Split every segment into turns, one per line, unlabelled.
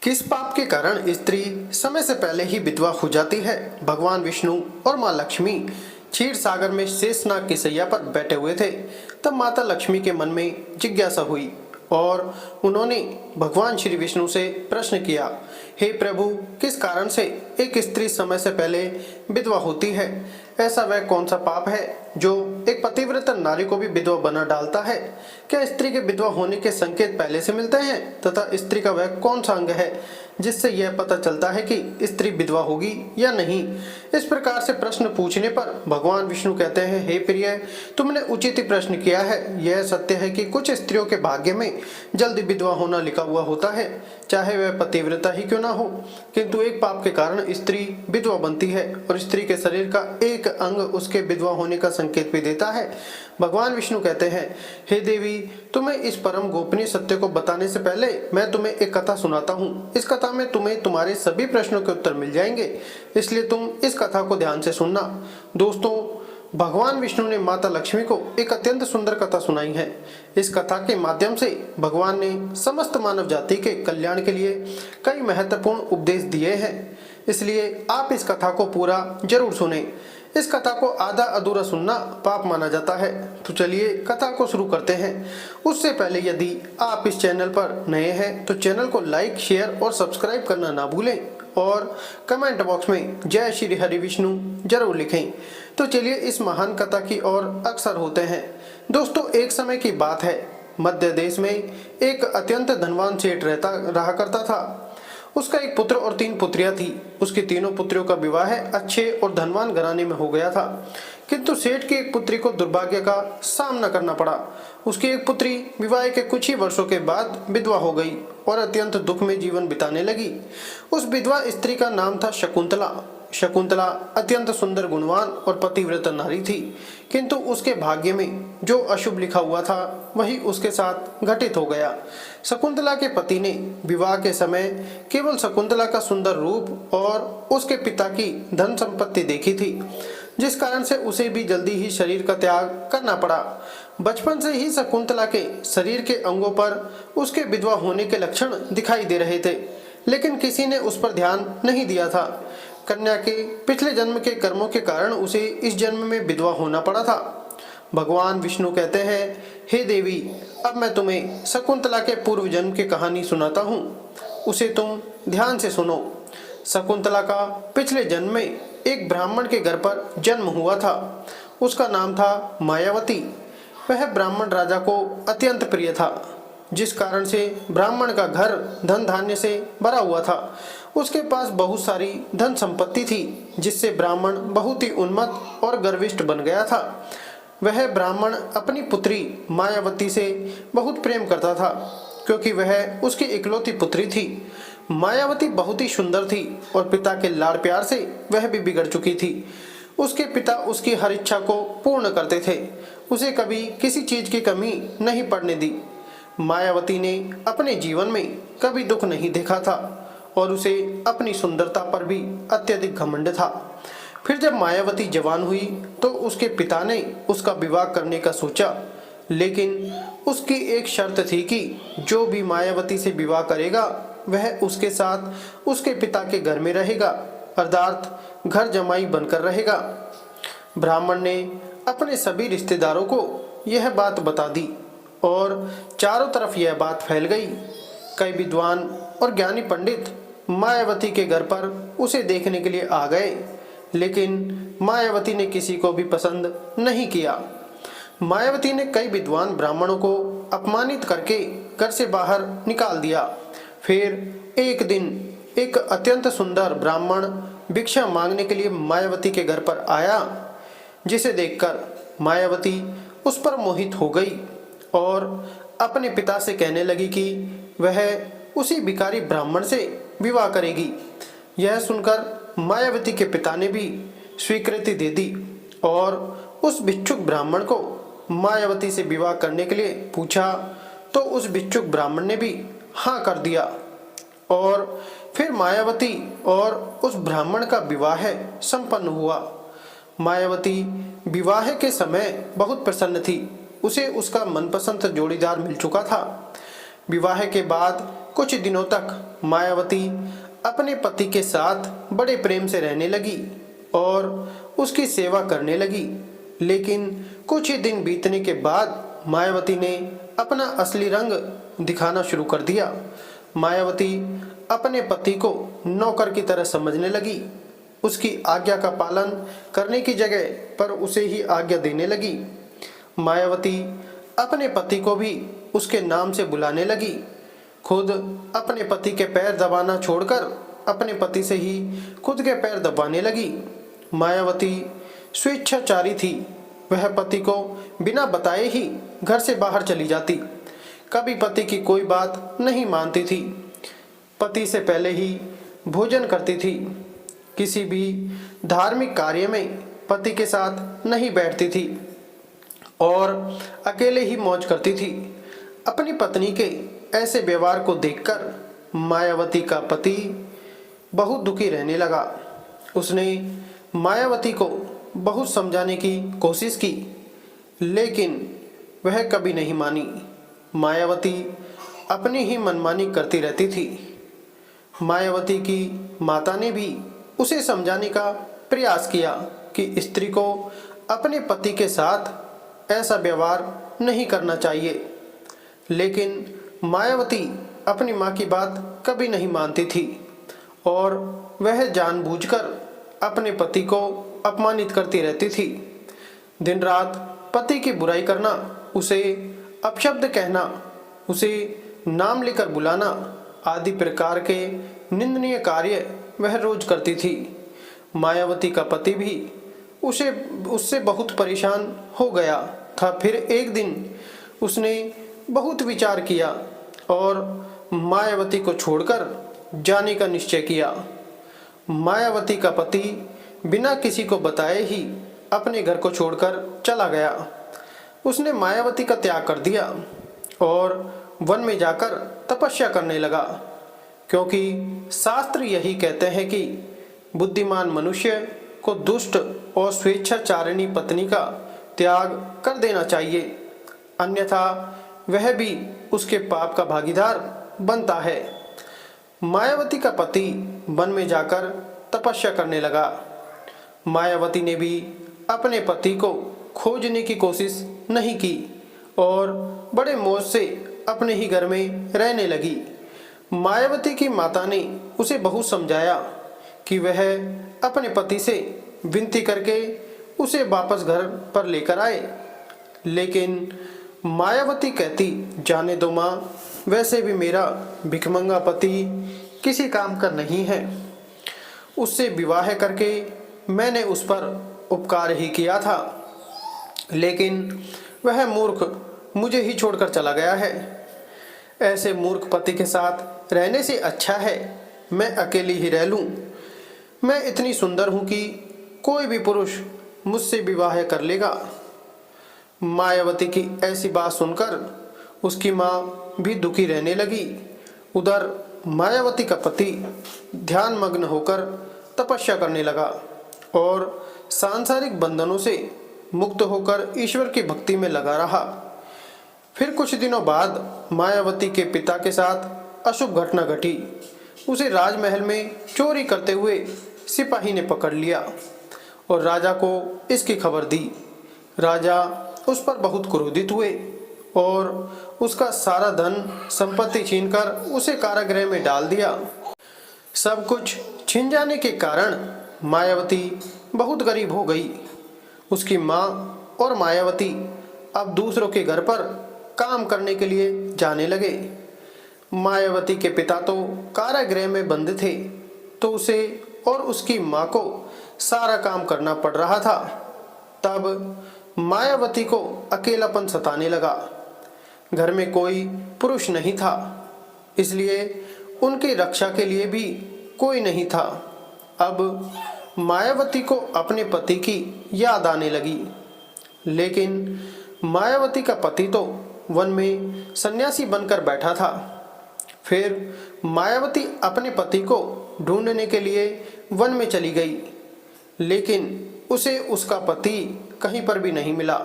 किस पाप के कारण स्त्री समय से पहले ही विधवा हो जाती है? भगवान विष्णु और माँ लक्ष्मी क्षीर सागर में शेषनाग की सैया पर बैठे हुए थे। तब माता लक्ष्मी के मन में जिज्ञासा हुई और उन्होंने भगवान श्री विष्णु से प्रश्न किया, हे प्रभु, किस कारण से एक स्त्री समय से पहले विधवा होती है? ऐसा वह कौन सा पाप है जो एक पतिव्रता नारी को भी विधवा बना डालता है? क्या स्त्री के विधवा होने के संकेत पहले से मिलते हैं तथा स्त्री का वह कौन सा अंग है जिससे यह पता चलता है कि स्त्री विधवा होगी या नहीं? इस प्रकार से प्रश्न पूछने पर भगवान विष्णु कहते हैं, हे प्रिय, तुमने उचित ही प्रश्न किया है। यह सत्य है कि कुछ स्त्रियों के भाग्य में जल्दी विधवा होना लिखा हुआ होता है, चाहे वह पतिव्रता ही क्यों ना हो। किंतु एक पाप के कारण स्त्री विधवा बनती है और स्त्री के शरीर का एक अंग उसके विधवा होने का संकेत भी देता है। भगवान विष्णु कहते हैं, हे देवी, तुम्हें इस परम गोपनीय सत्य को बताने से पहले मैं तुम्हें एक कथा सुनाता हूँ। इस कथा में तुम्हें तुम्हारे सभी प्रश्नों के उत्तर मिल जाएंगे, इसलिए तुम इस कथा को ध्यान से सुनना। दोस्तों, भगवान विष्णु ने माता लक्ष्मी को एक अत्यंत सुंदर कथा सुनाई है। इस कथा के माध्यम से भगवान ने समस्त मानव जाति के कल्याण के लिए कई महत्वपूर्ण उपदेश दिए हैं, इसलिए आप इस कथा को पूरा जरूर सुने। इस कथा को आधा अधूरा सुनना पाप माना जाता है। तो चलिए कथा को शुरू करते हैं। उससे पहले यदि आप इस चैनल पर नए हैं तो चैनल को लाइक, शेयर और सब्सक्राइब करना ना भूलें और कमेंट बॉक्स में जय श्री हरि विष्णु जरूर लिखें। तो चलिए इस महान कथा की ओर अग्रसर होते हैं। दोस्तों, एक समय की बात है, मध्य देश में एक अत्यंत धनवान सेठ रहा करता था। उसका एक पुत्र और 3 पुत्रियां थी। उसकी तीनों पुत्रियों का विवाह अच्छे और धनवान घराने में हो गया था, किंतु सेठ की एक पुत्री को दुर्भाग्य का सामना करना पड़ा। उसकी एक पुत्री विवाह के कुछ ही वर्षों के बाद विधवा हो गई और अत्यंत दुख में जीवन बिताने लगी। उस विधवा स्त्री का नाम था शकुंतला। शकुंतला अत्यंत सुंदर, गुणवान और पतिव्रता नारी थी, किंतु उसके भाग्य में जो अशुभ लिखा हुआ था वही उसके साथ घटित हो गया। शकुंतला के पति ने विवाह के समय केवल शकुंतला का सुंदर रूप और उसके पिता की धन संपत्ति देखी थी, जिस कारण से उसे भी जल्दी ही शरीर का त्याग करना पड़ा। बचपन से ही शकुंतला के शरीर के अंगों पर उसके विधवा होने के लक्षण दिखाई दे रहे थे, लेकिन किसी ने उस पर ध्यान नहीं दिया था। कन्या के पिछले जन्म के कर्मों के कारण उसे इस जन्म में विधवा होना पड़ा था। भगवान विष्णु कहते हैं, हे देवी, अब मैं तुम्हें शकुंतला के पूर्व जन्म की कहानी सुनाता हूँ, उसे तुम ध्यान से सुनो। शकुंतला का पिछले जन्म में एक ब्राह्मण के घर पर जन्म हुआ था। उसका नाम था मायावती। वह ब्राह्मण राजा को अत्यंत प्रिय था, जिस कारण से ब्राह्मण का घर धन धान्य से भरा हुआ था। उसके पास बहुत सारी धन संपत्ति थी, जिससे ब्राह्मण बहुत ही उन्मत्त और गर्विष्ठ बन गया था। वह ब्राह्मण अपनी पुत्री मायावती से बहुत प्रेम करता था, क्योंकि वह उसकी इकलौती पुत्री थी। मायावती बहुत ही सुंदर थी और पिता के लाड़ प्यार से वह भी बिगड़ चुकी थी। उसके पिता उसकी हर इच्छा को पूर्ण करते थे, उसे कभी किसी चीज की कमी नहीं पड़ने दी। मायावती ने अपने जीवन में कभी दुख नहीं देखा था और उसे अपनी सुंदरता पर भी अत्यधिक घमंड था। फिर जब मायावती जवान हुई तो उसके पिता ने उसका विवाह करने का सोचा, लेकिन उसकी एक शर्त थी कि जो भी मायावती से विवाह करेगा वह उसके साथ उसके पिता के घर में रहेगा, अर्थात घर जमाई बनकर रहेगा। ब्राह्मण ने अपने सभी रिश्तेदारों को यह बात बता दी और चारों तरफ यह बात फैल गई। कई विद्वान और ज्ञानी पंडित मायावती के घर पर उसे देखने के लिए आ गए, लेकिन मायावती ने किसी को भी पसंद नहीं किया। मायावती ने कई विद्वान ब्राह्मणों को अपमानित करके घर से बाहर निकाल दिया। फिर एक दिन एक अत्यंत सुंदर ब्राह्मण भिक्षा मांगने के लिए मायावती के घर पर आया, जिसे देखकर मायावती उस पर मोहित हो गई और अपने पिता से कहने लगी कि वह उसी भिखारी ब्राह्मण से विवाह करेगी। यह सुनकर मायावती के पिता ने भी स्वीकृति दे दी और उस भिक्षुक ब्राह्मण को मायावती से विवाह करने के लिए पूछा, तो उस भिक्षुक ब्राह्मण ने भी हाँ कर दिया और फिर मायावती और उस ब्राह्मण का विवाह संपन्न हुआ। मायावती विवाह के समय बहुत प्रसन्न थी। उसे उसका मनपसंद जोड़ीदार मिल चुका था। विवाह के बाद कुछ दिनों तक मायावती अपने पति के साथ बड़े प्रेम से रहने लगी और उसकी सेवा करने लगी। लेकिन कुछ ही दिन बीतने के बाद मायावती ने अपना असली रंग दिखाना शुरू कर दिया। मायावती अपने पति को नौकर की तरह समझने लगी। उसकी आज्ञा का पालन करने की जगह पर उसे ही आज्ञा देने लगी। मायावती अपने पति को भी उसके नाम से बुलाने लगी। खुद अपने पति के पैर दबाना छोड़कर अपने पति से ही खुद के पैर दबाने लगी। मायावती स्वेच्छाचारी थी। वह पति को बिना बताए ही घर से बाहर चली जाती। कभी पति की कोई बात नहीं मानती थी। पति से पहले ही भोजन करती थी। किसी भी धार्मिक कार्य में पति के साथ नहीं बैठती थी और अकेले ही मौज करती थी। अपनी पत्नी के ऐसे व्यवहार को देखकर मायावती का पति बहुत दुखी रहने लगा। उसने मायावती को बहुत समझाने की कोशिश की, लेकिन वह कभी नहीं मानी। मायावती अपनी ही मनमानी करती रहती थी। मायावती की माता ने भी उसे समझाने का प्रयास किया कि स्त्री को अपने पति के साथ ऐसा व्यवहार नहीं करना चाहिए, लेकिन मायावती अपनी माँ की बात कभी नहीं मानती थी और वह जानबूझकर अपने पति को अपमानित करती रहती थी। दिन रात पति की बुराई करना, उसे अपशब्द कहना, उसे नाम लेकर बुलाना आदि प्रकार के निंदनीय कार्य वह रोज करती थी। मायावती का पति भी उससे बहुत परेशान हो गया था। फिर एक दिन उसने बहुत विचार किया और मायावती को छोड़कर जाने का निश्चय किया। मायावती का पति बिना किसी को बताए ही अपने घर को छोड़कर चला गया। उसने मायावती का त्याग कर दिया और वन में जाकर तपस्या करने लगा, क्योंकि शास्त्र यही कहते हैं कि बुद्धिमान मनुष्य को दुष्ट और स्वेच्छाचारिणी पत्नी का त्याग कर देना चाहिए, अन्यथा वह भी उसके पाप का भागीदार बनता है। मायावती का पति वन में जाकर तपस्या करने लगा। मायावती ने भी अपने पति को खोजने की कोशिश नहीं की और बड़े मौज से अपने ही घर में रहने लगी। मायावती की माता ने उसे बहुत समझाया कि वह अपने पति से विनती करके उसे वापस घर पर लेकर आए, लेकिन मायावती कहती, जाने दो माँ, वैसे भी मेरा भिखमंगा पति किसी काम का नहीं है। उससे विवाह करके मैंने उस पर उपकार ही किया था, लेकिन वह मूर्ख मुझे ही छोड़कर चला गया है। ऐसे मूर्ख पति के साथ रहने से अच्छा है मैं अकेली ही रह लूं। मैं इतनी सुंदर हूं कि कोई भी पुरुष मुझसे विवाह कर लेगा। मायावती की ऐसी बात सुनकर उसकी माँ भी दुखी रहने लगी। उधर मायावती का पति ध्यान मग्न होकर तपस्या करने लगा और सांसारिक बंधनों से मुक्त होकर ईश्वर की भक्ति में लगा रहा। फिर कुछ दिनों बाद मायावती के पिता के साथ अशुभ घटना घटी। उसे राजमहल में चोरी करते हुए सिपाही ने पकड़ लिया और राजा को इसकी खबर दी। राजा उस पर बहुत क्रोधित हुए और उसका सारा धन संपत्ति छीनकर उसे कारागृह में डाल दिया। सब कुछ छिन जाने के कारण मायावती बहुत गरीब हो गई। उसकी माँ और मायावती अब दूसरों के घर पर काम करने के लिए जाने लगे। मायावती के पिता तो कारागृह में बंद थे, तो उसे और उसकी माँ को सारा काम करना पड़ रहा था। तब मायावती को अकेलापन सताने लगा। घर में कोई पुरुष नहीं था, इसलिए उनकी रक्षा के लिए भी कोई नहीं था। अब मायावती को अपने पति की याद आने लगी, लेकिन मायावती का पति तो वन में सन्यासी बनकर बैठा था। फिर मायावती अपने पति को ढूंढने के लिए वन में चली गई, लेकिन उसे उसका पति कहीं पर भी नहीं मिला।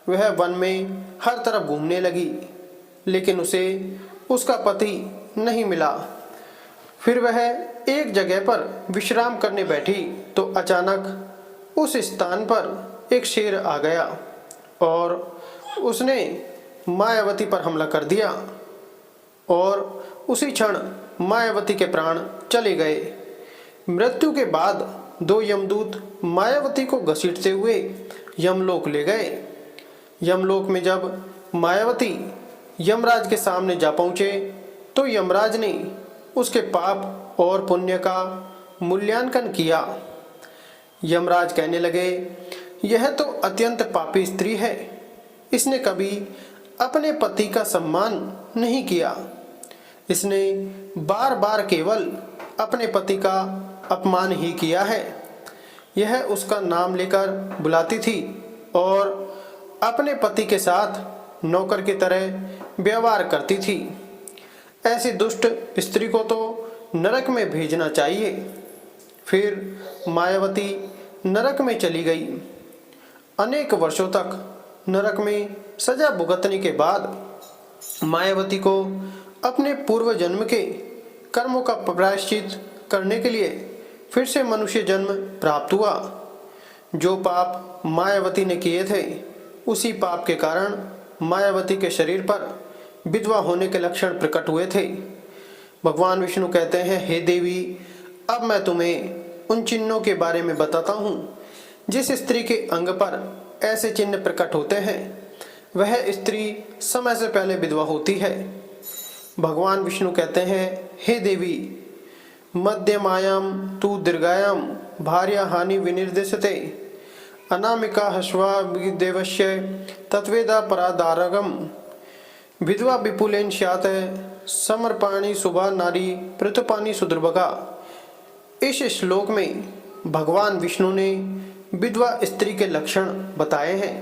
वह वन में हर तरफ घूमने लगी, लेकिन उसे उसका पति नहीं मिला। फिर वह एक जगह पर विश्राम करने बैठी तो अचानक उस स्थान पर एक शेर आ गया और उसने मायावती पर हमला कर दिया और उसी क्षण मायावती के प्राण चले गए। मृत्यु के बाद दो यमदूत मायावती को घसीटते हुए यमलोक ले गए। यमलोक में जब मायावती यमराज के सामने जा पहुंचे तो यमराज ने उसके पाप और पुण्य का मूल्यांकन किया। यमराज कहने लगे, यह तो अत्यंत पापी स्त्री है, इसने कभी अपने पति का सम्मान नहीं किया। इसने बार बार केवल अपने पति का अपमान ही किया है। यह उसका नाम लेकर बुलाती थी और अपने पति के साथ नौकर की तरह व्यवहार करती थी। ऐसी दुष्ट स्त्री को तो नरक में भेजना चाहिए। फिर मायावती नरक में चली गई। अनेक वर्षों तक नरक में सजा भुगतने के बाद मायावती को अपने पूर्व जन्म के कर्मों का प्रायश्चित करने के लिए फिर से मनुष्य जन्म प्राप्त हुआ। जो पाप मायावती ने किए थे उसी पाप के कारण मायावती के शरीर पर विधवा होने के लक्षण प्रकट हुए थे। भगवान विष्णु कहते हैं, हे देवी, अब मैं तुम्हें उन चिन्हों के बारे में बताता हूँ जिस स्त्री के अंग पर ऐसे चिन्ह प्रकट होते हैं वह स्त्री समय से पहले विधवा होती है। भगवान विष्णु कहते हैं, हे देवी, मध्यमायाम तु दीर्घायाम भार्या हानि विनिर्देशते अनामिका हस्वा देवस्य तत्वेदा परादारगम विधवा विपुलेन स्यात् समर्पाणी शुभा नारी प्रतुपानी सुदुर्भगा। इस श्लोक में भगवान विष्णु ने विधवा स्त्री के लक्षण बताए हैं।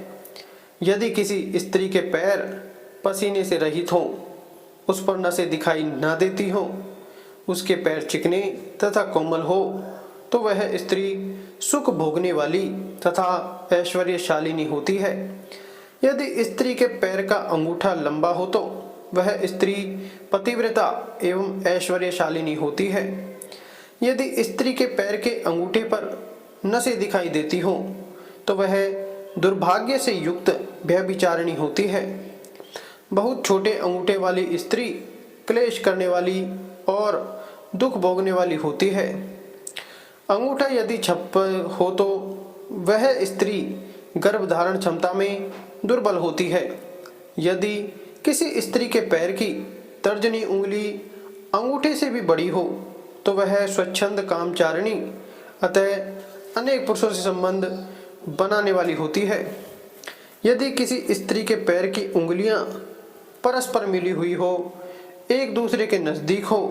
यदि किसी स्त्री के पैर पसीने से रहित हों, उस पर नसें दिखाई न देती हों, उसके पैर चिकने तथा कोमल हो, तो वह स्त्री सुख भोगने वाली तथा ऐश्वर्यशालिनी होती है। यदि स्त्री के पैर का अंगूठा लंबा हो तो वह स्त्री पतिव्रता एवं ऐश्वर्यशालिनी होती है। यदि स्त्री के पैर के अंगूठे पर नसें दिखाई देती हों तो वह दुर्भाग्य से युक्त व्यभिचारिणी होती है। बहुत छोटे अंगूठे वाली स्त्री क्लेश करने वाली और दुख भोगने वाली होती है। अंगूठा यदि छप हो तो वह स्त्री गर्भधारण क्षमता में दुर्बल होती है। यदि किसी स्त्री के पैर की तर्जनी उंगली अंगूठे से भी बड़ी हो तो वह स्वच्छंद कामचारिणी अतः अनेक पुरुषों से संबंध बनाने वाली होती है। यदि किसी स्त्री के पैर की उंगलियां परस्पर मिली हुई हो, एक दूसरे के नजदीक हो,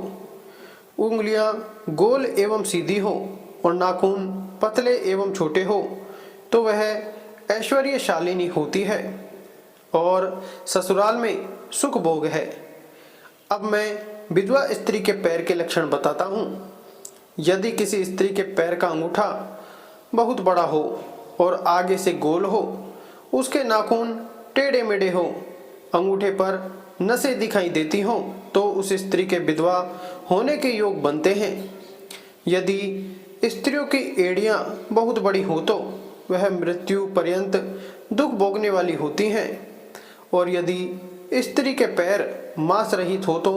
उंगलियां गोल एवं सीधी हो और नाखून पतले एवं छोटे हो तो वह ऐश्वर्यशालिनी होती है और ससुराल में सुख भोग है। अब मैं विधवा स्त्री के पैर के लक्षण बताता हूँ। यदि किसी स्त्री के पैर का अंगूठा बहुत बड़ा हो और आगे से गोल हो, उसके नाखून टेढ़े मेढ़े हो, अंगूठे पर नसें दिखाई देती हों तो उस स्त्री के विधवा होने के योग बनते हैं। यदि स्त्रियों की एड़ियां बहुत बड़ी हो तो वह मृत्यु पर्यंत दुख भोगने वाली होती हैं और यदि स्त्री के पैर मांस रहित हो तो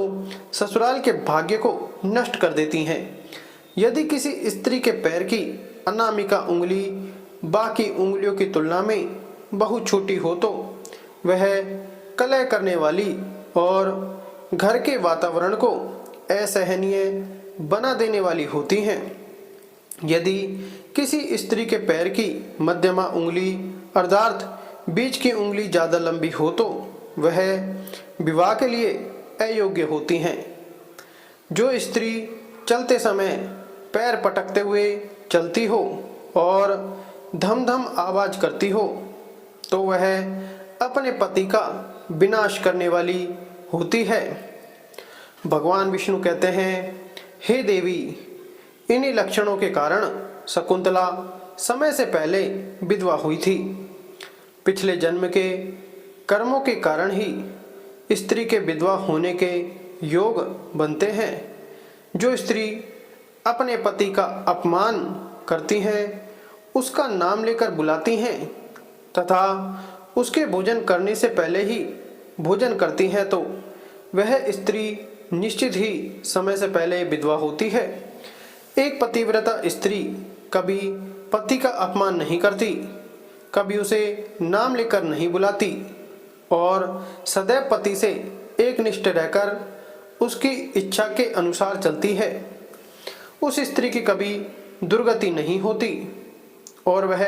ससुराल के भाग्य को नष्ट कर देती हैं। यदि किसी स्त्री के पैर की अनामिका उंगली बाकी उंगलियों की तुलना में बहुत छोटी हो तो वह कलह करने वाली और घर के वातावरण को असहनीय बना देने वाली होती हैं। यदि किसी स्त्री के पैर की मध्यमा उंगली अर्थात बीच की उंगली ज़्यादा लंबी हो तो वह विवाह के लिए अयोग्य होती हैं। जो स्त्री चलते समय पैर पटकते हुए चलती हो और धम धम आवाज करती हो तो वह अपने पति का विनाश करने वाली होती है। भगवान विष्णु कहते हैं, हे देवी, इन्हीं लक्षणों के कारण शकुंतला समय से पहले विधवा हुई थी। पिछले जन्म के कर्मों के कारण ही स्त्री के विधवा होने के योग बनते हैं। जो स्त्री अपने पति का अपमान करती है, उसका नाम लेकर बुलाती हैं तथा उसके भोजन करने से पहले ही भोजन करती हैं, तो वह स्त्री निश्चित ही समय से पहले विधवा होती है। एक पतिव्रता स्त्री कभी पति का अपमान नहीं करती, कभी उसे नाम लेकर नहीं बुलाती और सदैव पति से एकनिष्ठ रहकर उसकी इच्छा के अनुसार चलती है। उस स्त्री की कभी दुर्गति नहीं होती और वह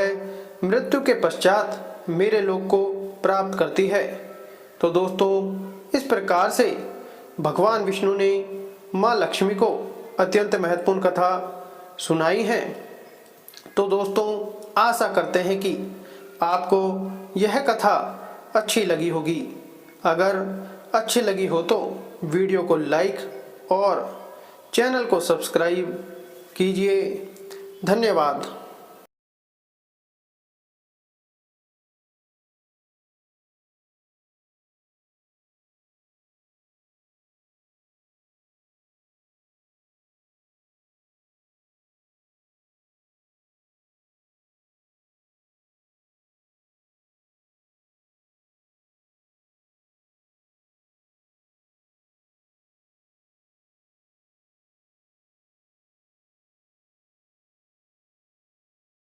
मृत्यु के पश्चात मेरे लोक को प्राप्त करती है। तो दोस्तों, इस प्रकार से भगवान विष्णु ने माँ लक्ष्मी को अत्यंत महत्वपूर्ण कथा सुनाई है। तो दोस्तों, आशा करते हैं कि आपको यह कथा अच्छी लगी होगी। अगर अच्छी लगी हो तो वीडियो को लाइक और चैनल को सब्सक्राइब कीजिए। धन्यवाद।